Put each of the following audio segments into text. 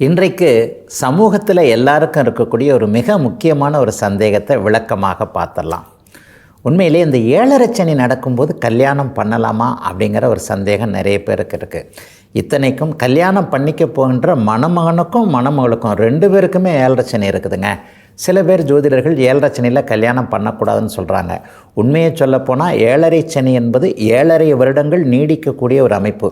இன்றைக்கு சமூகத்தில் எல்லாருக்கும் இருக்கக்கூடிய ஒரு மிக முக்கியமான ஒரு சந்தேகத்தை விளக்கமாக பார்த்துடலாம். உண்மையிலே இந்த 7.5 சனி நடக்கும்போது கல்யாணம் பண்ணலாமா அப்படிங்கிற ஒரு சந்தேகம் நிறைய பேருக்கு இருக்குது. இத்தனைக்கும் கல்யாணம் பண்ணிக்க போகின்ற மணமகனுக்கும் மணமகளுக்கும் 2 பேருக்குமே 7.5 சனி இருக்குதுங்க. சில பேர் ஜோதிடர்கள் 7.5 சனியில் கல்யாணம் பண்ணக்கூடாதுன்னு சொல்கிறாங்க. உண்மையை சொல்லப்போனால் 7.5 சனி என்பது 7.5 வருடங்கள் நீடிக்கக்கூடிய ஒரு அமைப்பு.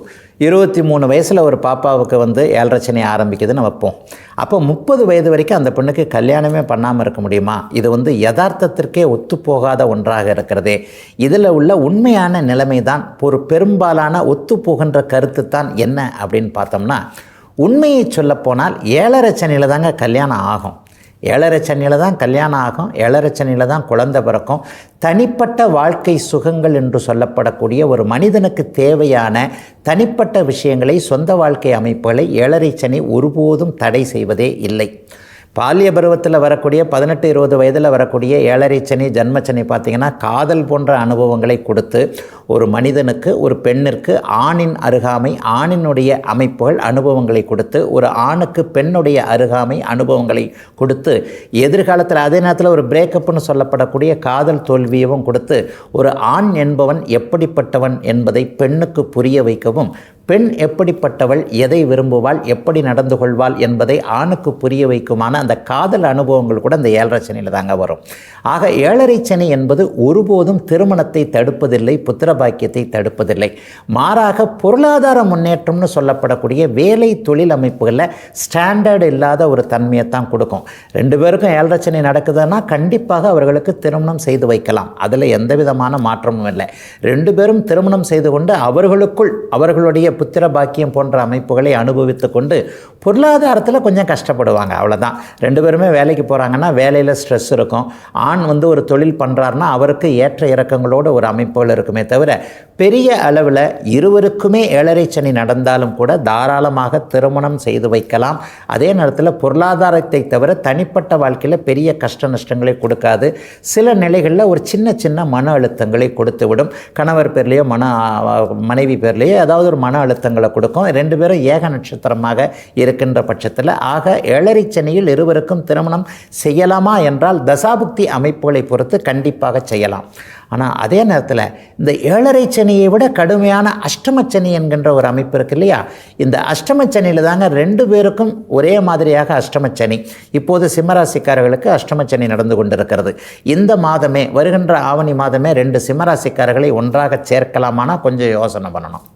23 வயசில் ஒரு பாப்பாவுக்கு 7.5 சனி ஆரம்பிக்குதுன்னு வைப்போம். அப்போ 30 வயது வரைக்கும் அந்த பெண்ணுக்கு கல்யாணமே பண்ணாமல் இருக்க முடியுமா? இது யதார்த்தத்திற்கே ஒத்துப்போகாத ஒன்றாக இருக்கிறதே. இதில் உள்ள உண்மையான நிலைமை தான் ஒரு பெரும்பாலான ஒத்துப்போகின்ற கருத்து தான் என்ன அப்படின்னு பார்த்தோம்னா, உண்மையை சொல்லப்போனால் 7.5 சனியில் தாங்க கல்யாணம் ஆகும். 7.5 சனியில் தான் கல்யாணம் ஆகும். 7.5 சனியில் தான் குழந்தை பிறக்கும். தனிப்பட்ட வாழ்க்கை சுகங்கள் என்று சொல்லப்படக்கூடிய ஒரு மனிதனுக்கு தேவையான தனிப்பட்ட விஷயங்களை, சொந்த வாழ்க்கை அமைப்புகளை 7.5 சனி ஒருபோதும் தடை செய்வதே இல்லை. பாலிய பருவத்தில் வரக்கூடிய 18-20 வயதில் வரக்கூடிய 7.5 சனி, ஜன்மச்சனி பார்த்திங்கன்னா காதல் போன்ற அனுபவங்களை கொடுத்து ஒரு மனிதனுக்கு, ஒரு பெண்ணிற்கு ஆணின் அருகாமை, ஆணினுடைய அமைப்புகள் அனுபவங்களை கொடுத்து, ஒரு ஆணுக்கு பெண்ணுடைய அருகாமை அனுபவங்களை கொடுத்து, எதிர்காலத்தில் அதே நேரத்தில் ஒரு பிரேக்கப்னு சொல்லப்படக்கூடிய காதல் தோல்வியவும் கொடுத்து, ஒரு ஆண் என்பவன் எப்படிப்பட்டவன் என்பதை பெண்ணுக்கு புரிய வைக்கவும், பெண் எப்படிப்பட்டவள், எதை விரும்புவாள், எப்படி நடந்து கொள்வாள் என்பதை ஆணுக்கு புரிய வைக்குமான அந்த காதல் அனுபவங்கள் கூட இந்த 7.5 சனியில் தாங்க வரும். ஆக 7.5 சனி என்பது ஒருபோதும் திருமணத்தை தடுப்பதில்லை, புத்திர பாக்கியத்தை தடுப்பதில்லை. மாறாக பொருளாதார முன்னேற்றம்னு சொல்லப்படக்கூடிய வேலை தொழில் அமைப்புகளில் ஸ்டாண்டர்டு இல்லாத ஒரு தன்மையைத்தான் கொடுக்கும். 2 பேருக்கும் 7.5 சனி நடக்குதுன்னா கண்டிப்பாக அவர்களுக்கு திருமணம் செய்து வைக்கலாம். அதில் எந்த விதமான மாற்றமும் இல்லை. 2 பேரும் திருமணம் செய்து கொண்டு அவர்களுக்குள் அவர்களுடைய புத்திர பாக்கியம் போன்ற அமைப்புகளை அனுபவித்து கொண்டு பொருளாதாரத்தில் கொஞ்சம் கஷ்டப்படுவாங்க, அவ்வளோதான். 2 பேருமே வேலைக்கு போகிறாங்கன்னா வேலையில் ஸ்ட்ரெஸ் இருக்கும். ஆண் ஒரு தொழில் பண்ணுறாருன்னா அவருக்கு ஏற்ற இறக்கங்களோடு ஒரு அமைப்புகள் இருக்குமே தவிர, பெரிய அளவில் இருவருக்குமே 7.5 சனி நடந்தாலும் கூட தாராளமாக திருமணம் செய்து வைக்கலாம். அதே நேரத்தில் பொருளாதாரத்தை தவிர தனிப்பட்ட வாழ்க்கையில் பெரிய கஷ்ட நஷ்டங்களை கொடுக்காது. சில நிலைகளில் ஒரு சின்ன சின்ன மன அழுத்தங்களை கொடுத்து விடும். கணவர் பேர்லேயோ மனைவி பேர்லேயோ ஏதாவது ஒரு மன அழுத்தங்களை கொடுக்கும். 2 பேரும் ஏக நட்சத்திரமாக இருக்கின்ற பட்சத்தில், ஆக 7.5 சனியில் இருவருக்கும் திருமணம் செய்யலாமா என்றால் தசாபுக்தி அமைப்புகளை பொறுத்து கண்டிப்பாக செய்யலாம். ஆனால் அதே நேரத்தில் இந்த 7.5 சனியை விட கடுமையான அஷ்டமச்சனி என்கின்ற ஒரு அமைப்பு இருக்கு இல்லையா? இந்த அஷ்டமச்சனியில் தாங்க 2 பேருக்கும் ஒரே மாதிரியாக அஷ்டமச்சனி. இப்போது சிம்மராசிக்காரர்களுக்கு அஷ்டமச்சனி நடந்து கொண்டிருக்கிறது. இந்த மாதமே, வருகின்ற ஆவணி மாதமே 2 சிம்மராசிக்காரர்களை ஒன்றாக சேர்க்கலாமானா கொஞ்சம் யோசனை பண்ணணும்.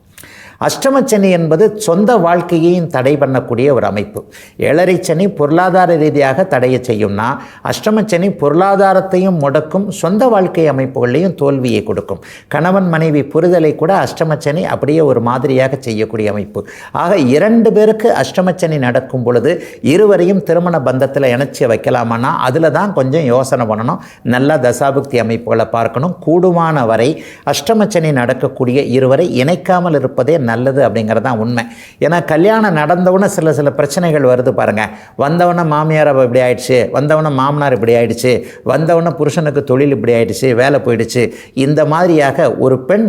அஷ்டமச்சனி என்பது சொந்த வாழ்க்கையையும் தடை பண்ணக்கூடிய ஒரு அமைப்பு. 7.5 சனி பொருளாதார ரீதியாக தடையை செய்யும்னா, அஷ்டமச்சனி பொருளாதாரத்தையும் முடக்கும், சொந்த வாழ்க்கை அமைப்புகளையும் தோல்வியை கொடுக்கும். கணவன் மனைவி புரிதலை கூட அஷ்டமச்சனி அப்படியே ஒரு மாதிரியாக செய்யக்கூடிய அமைப்பு. ஆக 2 பேருக்கு அஷ்டமச்சனி நடக்கும் பொழுது இருவரையும் திருமண பந்தத்தில் இணைச்சி வைக்கலாமான்னா அதில் தான் கொஞ்சம் யோசனை பண்ணணும். நல்ல தசாபுக்தி அமைப்புகளை பார்க்கணும். கூடுமான வரை அஷ்டமச்சனி நடக்கக்கூடிய இருவரை இணைக்காமல் இருப்பதே நல்லது அப்படிங்கிறது தான் உண்மை. ஏன்னா கல்யாணம் நடந்தவுடனே சில பிரச்சனைகள் வருது பாருங்கள். வந்தவொடனே மாமியார் இப்படி ஆயிடுச்சு, வந்தவொடனே மாமனார் இப்படி ஆயிடுச்சு, வந்தவொடனே புருஷனுக்கு தொழில் இப்படி ஆயிடுச்சு, வேலை போயிடுச்சு. இந்த மாதிரியாக ஒரு பெண்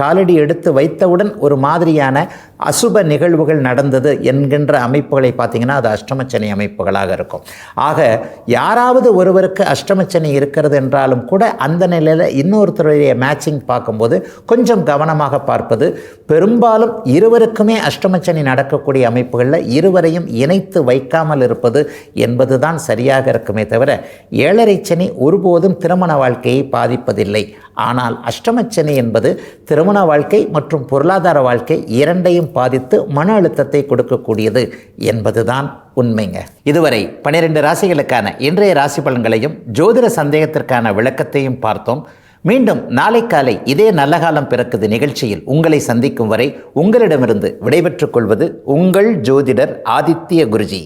காலடி எடுத்து வைத்தவுடன் ஒரு மாதிரியான அசுப நிகழ்வுகள் நடந்தது என்கின்ற அமைப்புகளை பார்த்திங்கன்னா அது அஷ்டமச்சனி அமைப்புகளாக இருக்கும். ஆக யாராவது ஒருவருக்கு அஷ்டமச்சனி இருக்கிறது என்றாலும் கூட அந்த நிலையில் இன்னொருத்தருடைய மேட்சிங் பார்க்கும்போது கொஞ்சம் கவனமாக பார்ப்பது. பெரும்பாலும் இருவருக்குமே அஷ்டமச்சனி நடக்கக்கூடிய அமைப்புகளில் இருவரையும் இணைத்து வைக்காமல் இருப்பது என்பது தான் சரியாக இருக்குமே தவிர 7.5 சனி ஒருபோதும் திருமண வாழ்க்கையை பாதிப்பதில்லை. ஆனால் அஷ்டமச்சனி என்பது திருமண வாழ்க்கை மற்றும் பொருளாதார வாழ்க்கை இரண்டையும் பாதித்து மன அழுத்தத்தை கொடுக்கக்கூடியது என்பதுதான் உண்மைங்க. இதுவரை 12 ராசிகளுக்கான இன்றைய ராசி பலன்களையும் ஜோதிட சந்தேகத்திற்கான விளக்கத்தையும் பார்த்தோம். மீண்டும் நாளை காலை இதே நல்ல காலம் பிறக்குது நிகழ்ச்சியில் உங்களை சந்திக்கும் வரை உங்களிடமிருந்து விடைபெற்றுக் கொள்வது உங்கள் ஜோதிடர் ஆதித்ய குருஜி.